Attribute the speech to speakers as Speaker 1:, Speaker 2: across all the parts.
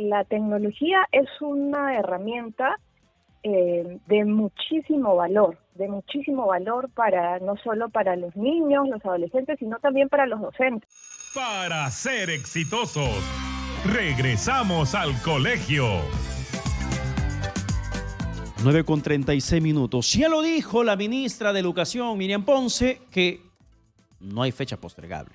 Speaker 1: la tecnología es una herramienta de muchísimo valor para no solo para los niños, los adolescentes, sino también para los docentes.
Speaker 2: Para ser exitosos, regresamos al colegio.
Speaker 3: 9:36. Ya lo dijo la ministra de Educación, Miriam Ponce, que no hay fecha postergable.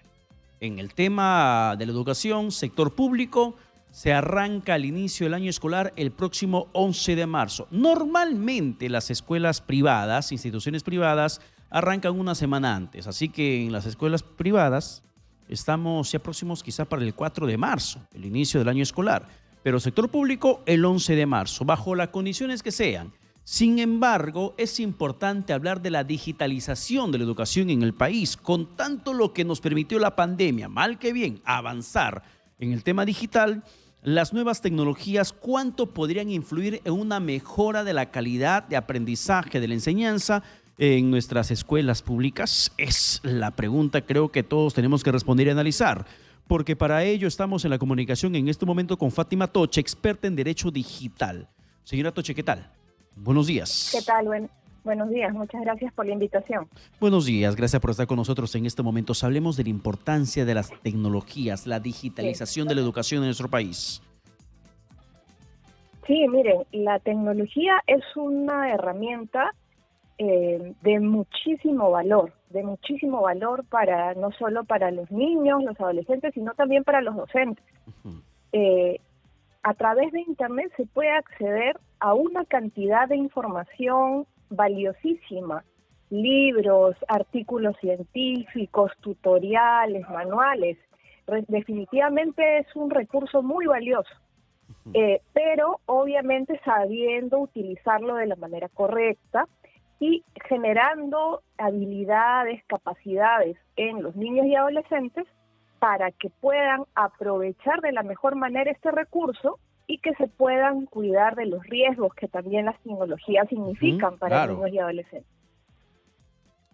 Speaker 3: En el tema de la educación, sector público, se arranca al inicio del año escolar el próximo 11 de marzo. Normalmente las escuelas privadas, instituciones privadas, arrancan una semana antes. Así que en las escuelas privadas estamos ya próximos quizá para el 4 de marzo, el inicio del año escolar. Pero sector público el 11 de marzo, bajo las condiciones que sean. Sin embargo, es importante hablar de la digitalización de la educación en el país, con tanto lo que nos permitió la pandemia, mal que bien, avanzar en el tema digital. Las nuevas tecnologías, ¿cuánto podrían influir en una mejora de la calidad de aprendizaje de la enseñanza en nuestras escuelas públicas? Es la pregunta, creo que todos tenemos que responder y analizar, porque para ello estamos en la comunicación en este momento con Fátima Toche, experta en Derecho Digital. Señora Toche, ¿qué tal? Buenos días.
Speaker 1: ¿Qué tal? Buenos días, muchas gracias por la invitación.
Speaker 3: Buenos días, gracias por estar con nosotros en este momento. Hablemos de la importancia de las tecnologías, la digitalización de la educación en nuestro país.
Speaker 1: Sí, miren, la tecnología es una herramienta de muchísimo valor para no solo para los niños, los adolescentes, sino también para los docentes. A través de Internet se puede acceder a una cantidad de información valiosísima, libros, artículos científicos, tutoriales, manuales. Definitivamente es un recurso muy valioso, pero obviamente sabiendo utilizarlo de la manera correcta y generando habilidades, capacidades en los niños y adolescentes para que puedan aprovechar de la mejor manera este recurso y que se puedan cuidar de los riesgos que también las tecnologías significan para niños y adolescentes.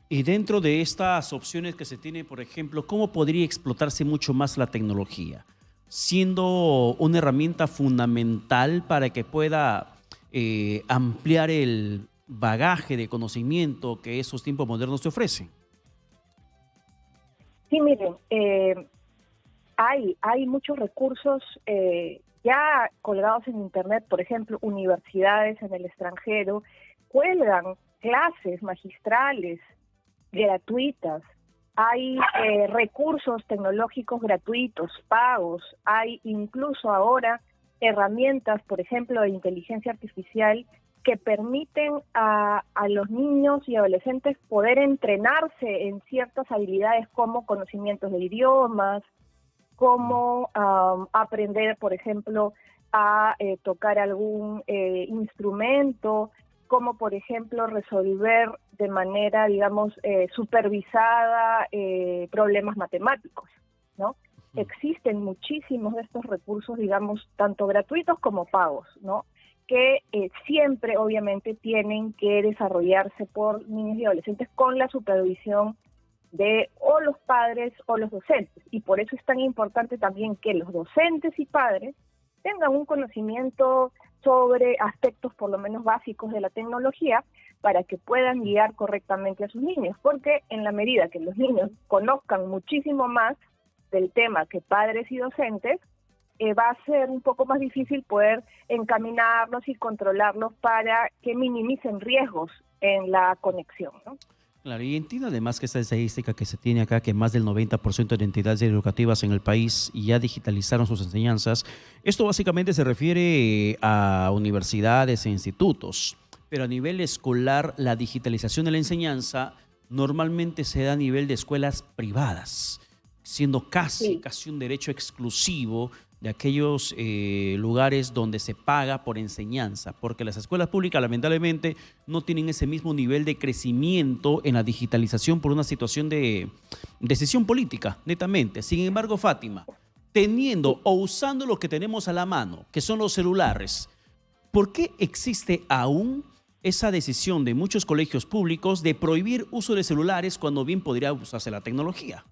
Speaker 3: Y dentro de estas opciones que se tiene, por ejemplo, ¿cómo podría explotarse mucho más la tecnología? Siendo una herramienta fundamental para que pueda ampliar el bagaje de conocimiento que esos tiempos modernos te ofrecen.
Speaker 1: Sí, miren, hay muchos recursos ya colgados en Internet. Por ejemplo, universidades en el extranjero cuelgan clases magistrales gratuitas. Hay recursos tecnológicos gratuitos, pagos. Hay incluso ahora herramientas, por ejemplo, de inteligencia artificial que permiten a los niños y adolescentes poder entrenarse en ciertas habilidades como conocimientos de idiomas, como aprender, por ejemplo, a tocar algún instrumento, como, por ejemplo, resolver de manera, digamos, supervisada problemas matemáticos, ¿no? Existen muchísimos de estos recursos, digamos, tanto gratuitos como pagos, ¿no? Que siempre, obviamente, tienen que desarrollarse por niños y adolescentes con la supervisión de o los padres o los docentes. Y por eso es tan importante también que los docentes y padres tengan un conocimiento sobre aspectos por lo menos básicos de la tecnología para que puedan guiar correctamente a sus niños. Porque en la medida que los niños conozcan muchísimo más del tema que padres y docentes, va a ser un poco más difícil poder encaminarlos y controlarlos para que minimicen riesgos en la conexión, ¿no?
Speaker 3: Claro, y entiendo además que esta estadística que se tiene acá, que más del 90% de entidades educativas en el país ya digitalizaron sus enseñanzas. Esto básicamente se refiere a universidades e institutos, pero a nivel escolar la digitalización de la enseñanza normalmente se da a nivel de escuelas privadas, siendo casi un derecho exclusivo de aquellos lugares donde se paga por enseñanza, porque las escuelas públicas lamentablemente no tienen ese mismo nivel de crecimiento en la digitalización por una situación de decisión política, netamente. Sin embargo, Fátima, teniendo o usando lo que tenemos a la mano, que son los celulares, ¿por qué existe aún esa decisión de muchos colegios públicos de prohibir uso de celulares cuando bien podría usarse la tecnología?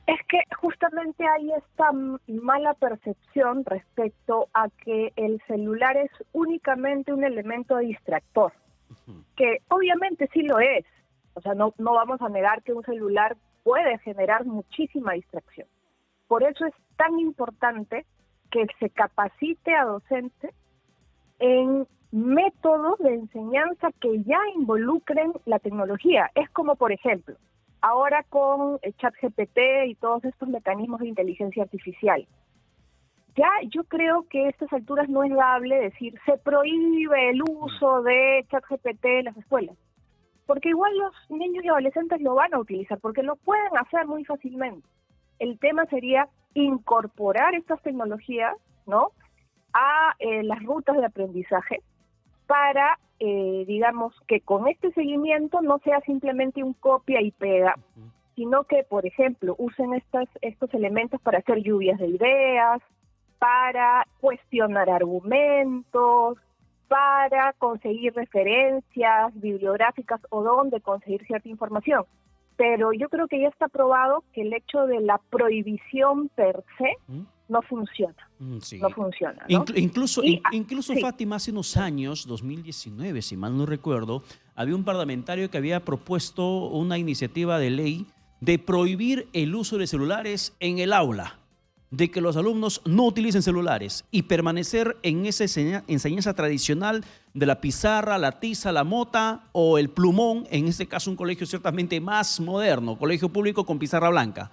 Speaker 1: Es que justamente hay esta mala percepción respecto a que el celular es únicamente un elemento distractor, que obviamente sí lo es. O sea, no vamos a negar que un celular puede generar muchísima distracción. Por eso es tan importante que se capacite a docentes en métodos de enseñanza que ya involucren la tecnología. Es como, por ejemplo, ahora con ChatGPT y todos estos mecanismos de inteligencia artificial. Ya yo creo que a estas alturas no es dable decir se prohíbe el uso de ChatGPT en las escuelas, porque igual los niños y adolescentes lo van a utilizar, porque lo pueden hacer muy fácilmente. El tema sería incorporar estas tecnologías, ¿no?, a las rutas de aprendizaje para, digamos, que con este seguimiento no sea simplemente un copia y pega, sino que, por ejemplo, usen estos elementos para hacer lluvias de ideas, para cuestionar argumentos, para conseguir referencias bibliográficas o dónde conseguir cierta información. Pero yo creo que ya está probado que el hecho de la prohibición per se no funciona.
Speaker 3: Sí.
Speaker 1: No funciona, ¿no?
Speaker 3: Incluso,
Speaker 1: sí.
Speaker 3: Fátima, hace unos años, 2019, si mal no recuerdo, había un parlamentario que había propuesto una iniciativa de ley de prohibir el uso de celulares en el aula, de que los alumnos no utilicen celulares y permanecer en esa enseñanza tradicional de la pizarra, la tiza, la mota o el plumón, en este caso un colegio ciertamente más moderno, colegio público con pizarra blanca.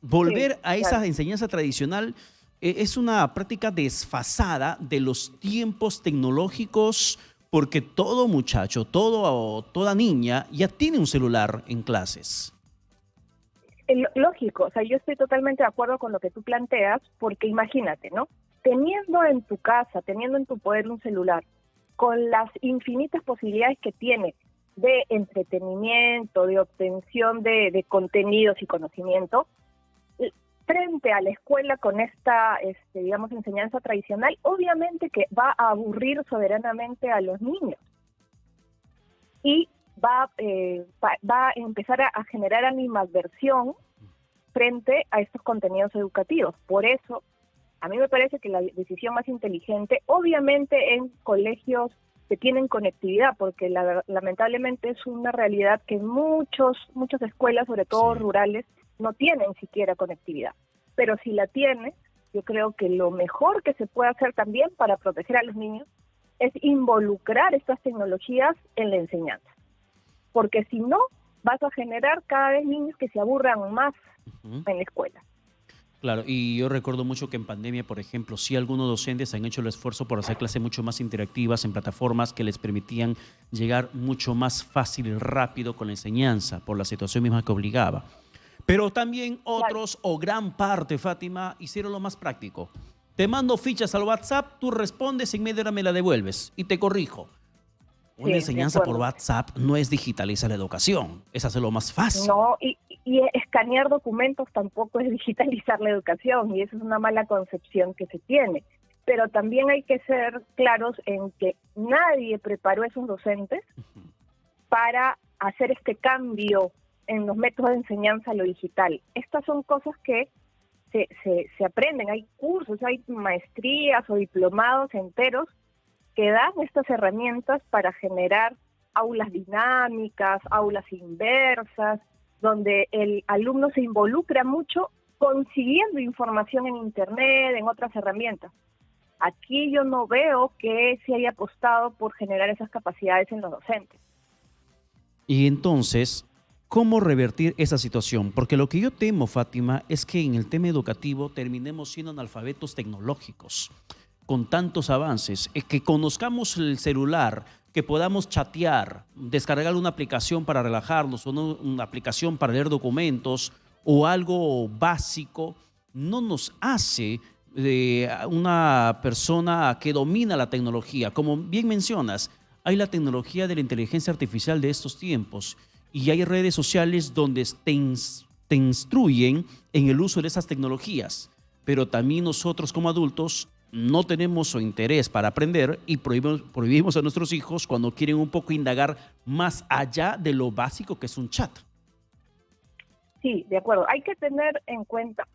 Speaker 3: Volver a esa enseñanza tradicional es una práctica desfasada de los tiempos tecnológicos, porque todo muchacho, toda niña ya tiene un celular en clases.
Speaker 1: Lógico, o sea, yo estoy totalmente de acuerdo con lo que tú planteas, porque imagínate, ¿no? Teniendo en tu casa, teniendo en tu poder un celular, con las infinitas posibilidades que tiene de entretenimiento, de obtención de contenidos y conocimiento, frente a la escuela con esta, digamos, enseñanza tradicional, obviamente que va a aburrir soberanamente a los niños y va a empezar a generar animadversión frente a estos contenidos educativos. Por eso, a mí me parece que la decisión más inteligente, obviamente en colegios que tienen conectividad, porque lamentablemente es una realidad que muchas escuelas, sobre todo rurales, no tienen siquiera conectividad. Pero si la tiene, yo creo que lo mejor que se puede hacer también para proteger a los niños es involucrar estas tecnologías en la enseñanza. Porque si no, vas a generar cada vez niños que se aburran más en la escuela.
Speaker 3: Claro, y yo recuerdo mucho que en pandemia, por ejemplo, sí algunos docentes han hecho el esfuerzo por hacer clases mucho más interactivas en plataformas que les permitían llegar mucho más fácil y rápido con la enseñanza, por la situación misma que obligaba. Pero también otros, o gran parte, Fátima, hicieron lo más práctico. Te mando fichas al WhatsApp, tú respondes, en media hora me la devuelves y te corrijo. Una enseñanza por WhatsApp no es digitalizar la educación, es hacerlo más fácil.
Speaker 1: No, y escanear documentos tampoco es digitalizar la educación, y esa es una mala concepción que se tiene. Pero también hay que ser claros en que nadie preparó a esos docentes para hacer este cambio en los métodos de enseñanza a lo digital. Estas son cosas que se aprenden, hay cursos, hay maestrías o diplomados enteros que dan estas herramientas para generar aulas dinámicas, aulas inversas, donde el alumno se involucra mucho consiguiendo información en Internet, en otras herramientas. Aquí yo no veo que se haya apostado por generar esas capacidades en los docentes.
Speaker 3: Y entonces, ¿cómo revertir esa situación? Porque lo que yo temo, Fátima, es que en el tema educativo terminemos siendo analfabetos tecnológicos, con tantos avances, que conozcamos el celular, que podamos chatear, descargar una aplicación para relajarnos, o una aplicación para leer documentos, o algo básico, no nos hace de una persona que domina la tecnología. Como bien mencionas, hay la tecnología de la inteligencia artificial de estos tiempos, y hay redes sociales donde te instruyen en el uso de esas tecnologías, pero también nosotros como adultos no tenemos interés para aprender y prohibimos a nuestros hijos cuando quieren un poco indagar más allá de lo básico que es un chat.
Speaker 1: Sí, de acuerdo. Hay que tener en cuenta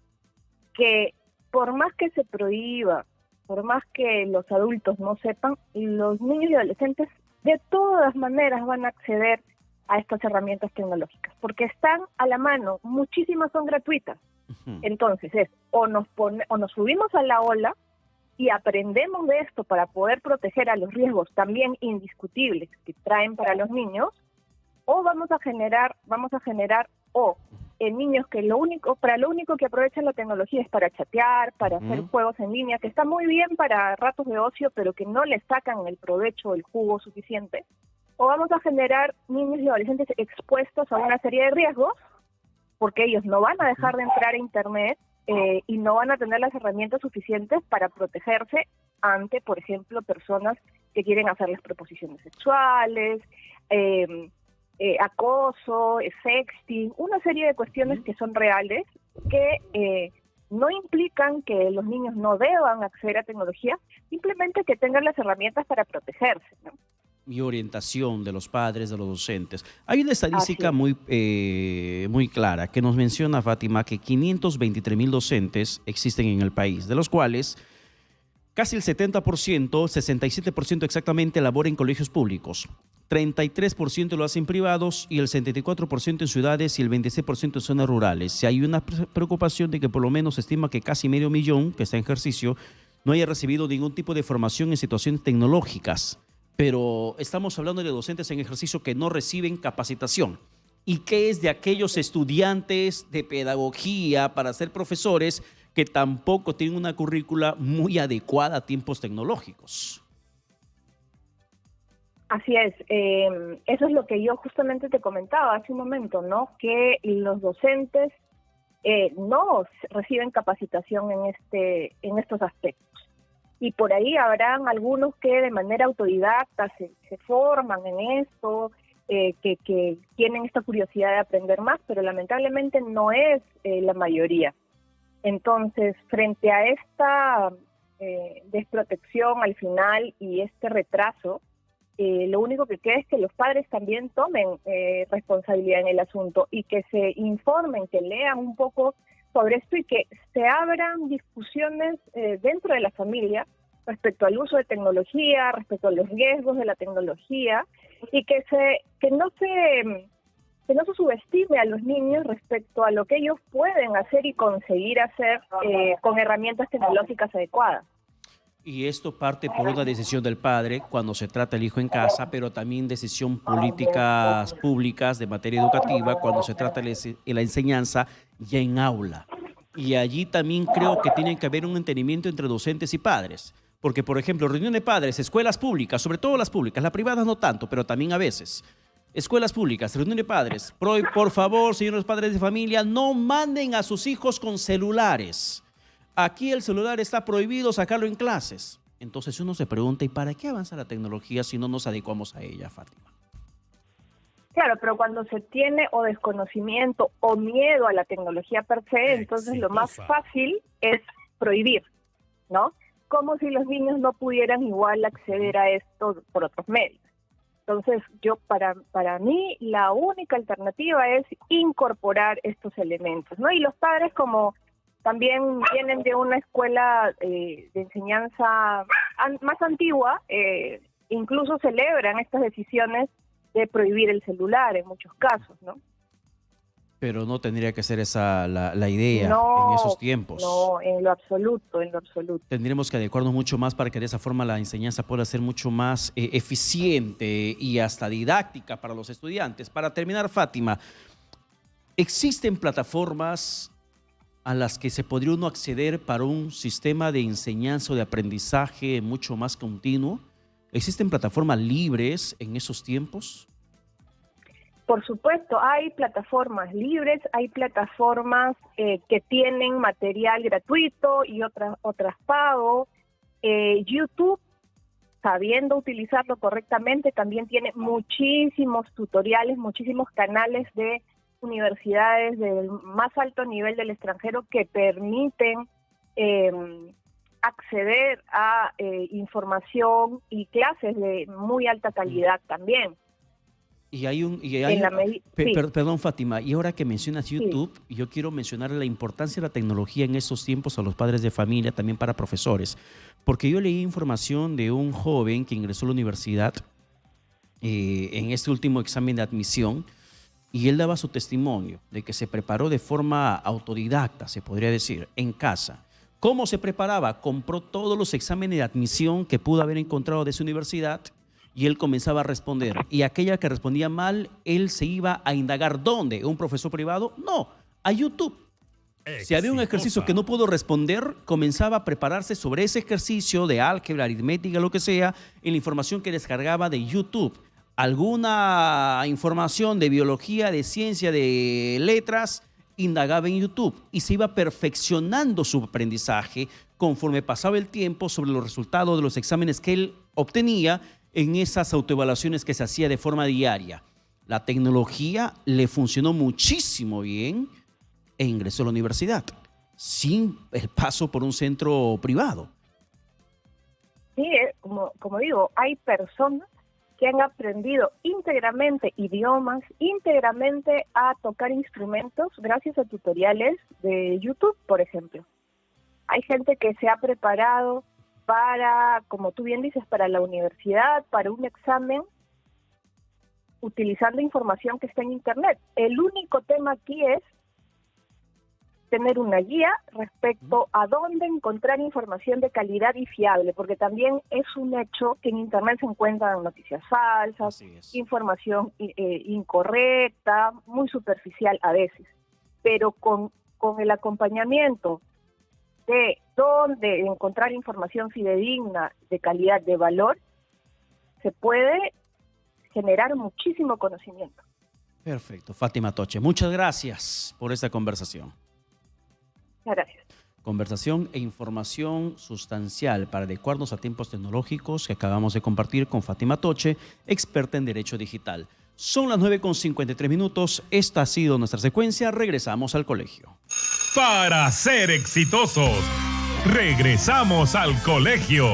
Speaker 1: que por más que se prohíba, por más que los adultos no sepan, los niños y adolescentes de todas maneras van a acceder a estas herramientas tecnológicas, porque están a la mano, muchísimas son gratuitas. Entonces o nos subimos a la ola y aprendemos de esto para poder proteger a los riesgos también indiscutibles que traen para los niños, o vamos a generar niños que lo único que aprovechan la tecnología es para chatear, para hacer juegos en línea, que está muy bien para ratos de ocio, pero que no le sacan el provecho, el jugo suficiente, o vamos a generar niños y adolescentes expuestos a una serie de riesgos, porque ellos no van a dejar de entrar a Internet y no van a tener las herramientas suficientes para protegerse ante, por ejemplo, personas que quieren hacerles proposiciones sexuales, acoso, sexting, una serie de cuestiones que son reales, que no implican que los niños no deban acceder a tecnología, simplemente que tengan las herramientas para protegerse, ¿no?
Speaker 3: Y orientación de los padres, de los docentes. Hay una estadística muy clara que nos menciona, Fátima, que 523,000 docentes existen en el país, de los cuales casi el 70%, 67% exactamente, labora en colegios públicos. 33% lo hacen privados y el 74% en ciudades y el 26% en zonas rurales. Si hay una preocupación de que por lo menos se estima que casi 500,000 que está en ejercicio no haya recibido ningún tipo de formación en situaciones tecnológicas. Pero estamos hablando de docentes en ejercicio que no reciben capacitación. ¿Y qué es de aquellos estudiantes de pedagogía para ser profesores que tampoco tienen una currícula muy adecuada a tiempos tecnológicos?
Speaker 1: Así es, eso es lo que yo justamente te comentaba hace un momento, ¿no? Que los docentes no reciben capacitación en estos aspectos. Y por ahí habrán algunos que de manera autodidacta se forman en esto, que tienen esta curiosidad de aprender más, pero lamentablemente no es la mayoría. Entonces, frente a esta desprotección al final y este retraso, lo único que queda es que los padres también tomen responsabilidad en el asunto y que se informen, que lean un poco sobre esto y que se abran discusiones dentro de la familia respecto al uso de tecnología, respecto a los riesgos de la tecnología, y que no se subestime a los niños respecto a lo que ellos pueden hacer y conseguir hacer con herramientas tecnológicas adecuadas.
Speaker 3: Y esto parte por una decisión del padre cuando se trata el hijo en casa, pero también decisión políticas públicas de materia educativa cuando se trata de la enseñanza ya en aula. Y allí también creo que tiene que haber un entendimiento entre docentes y padres. Porque, por ejemplo, reunión de padres, escuelas públicas, sobre todo las públicas, las privadas no tanto, pero también a veces. Escuelas públicas, reunión de padres. Por favor, señores padres de familia, no manden a sus hijos con celulares. Aquí el celular está prohibido sacarlo en clases. Entonces uno se pregunta, ¿y para qué avanza la tecnología si no nos adecuamos a ella, Fátima?
Speaker 1: Claro, pero cuando se tiene o desconocimiento o miedo a la tecnología per se, entonces lo más fácil es prohibir, ¿no? Como si los niños no pudieran igual acceder a esto por otros medios. Entonces, para mí, la única alternativa es incorporar estos elementos, ¿no? Y los padres, como también vienen de una escuela de enseñanza más antigua, incluso celebran estas decisiones de prohibir el celular en muchos casos, ¿no?
Speaker 3: Pero no tendría que ser esa la idea en esos tiempos.
Speaker 1: No, en lo absoluto, en lo absoluto.
Speaker 3: Tendríamos que adecuarnos mucho más para que de esa forma la enseñanza pueda ser mucho más eficiente y hasta didáctica para los estudiantes. Para terminar, Fátima, ¿existen plataformas a las que se podría uno acceder para un sistema de enseñanza o de aprendizaje mucho más continuo? ¿Existen plataformas libres en esos tiempos?
Speaker 1: Por supuesto, hay plataformas libres, hay plataformas que tienen material gratuito y otras pago. YouTube, sabiendo utilizarlo correctamente, también tiene muchísimos tutoriales, muchísimos canales de universidades del más alto nivel del extranjero que permiten acceder a información y clases de muy alta calidad también.
Speaker 3: Y hay perdón, Fátima, y ahora que mencionas YouTube, sí, yo quiero mencionar la importancia de la tecnología en estos tiempos a los padres de familia, también para profesores, porque yo leí información de un joven que ingresó a la universidad en este último examen de admisión, y él daba su testimonio de que se preparó de forma autodidacta, se podría decir, en casa. ¿Cómo se preparaba? Compró todos los exámenes de admisión que pudo haber encontrado de su universidad, y él comenzaba a responder. Y aquella que respondía mal, él se iba a indagar. ¿Dónde? ¿Un profesor privado? No, a YouTube. Si había un ejercicio que no pudo responder, comenzaba a prepararse sobre ese ejercicio de álgebra, aritmética, lo que sea, en la información que descargaba de YouTube. Alguna información de biología, de ciencia, de letras, indagaba en YouTube y se iba perfeccionando su aprendizaje conforme pasaba el tiempo sobre los resultados de los exámenes que él obtenía en esas autoevaluaciones que se hacía de forma diaria. La tecnología le funcionó muchísimo bien e ingresó a la universidad sin el paso por un centro privado.
Speaker 1: Sí, como digo, hay personas que han aprendido íntegramente idiomas, íntegramente a tocar instrumentos gracias a tutoriales de YouTube, por ejemplo. Hay gente que se ha preparado para, como tú bien dices, para la universidad, para un examen, utilizando información que está en Internet. El único tema aquí es tener una guía respecto a dónde encontrar información de calidad y fiable, porque también es un hecho que en Internet se encuentran noticias falsas, información incorrecta, muy superficial a veces, pero con el acompañamiento de dónde encontrar información fidedigna, de calidad, de valor, se puede generar muchísimo conocimiento.
Speaker 3: Perfecto. Fátima Toche, muchas gracias por esta conversación.
Speaker 1: Gracias.
Speaker 3: Conversación e información sustancial para adecuarnos a tiempos tecnológicos que acabamos de compartir con Fátima Toche, experta en Derecho Digital. Son las 9:53. Esta ha sido nuestra secuencia. Regresamos al colegio.
Speaker 2: Para ser exitosos, regresamos al colegio.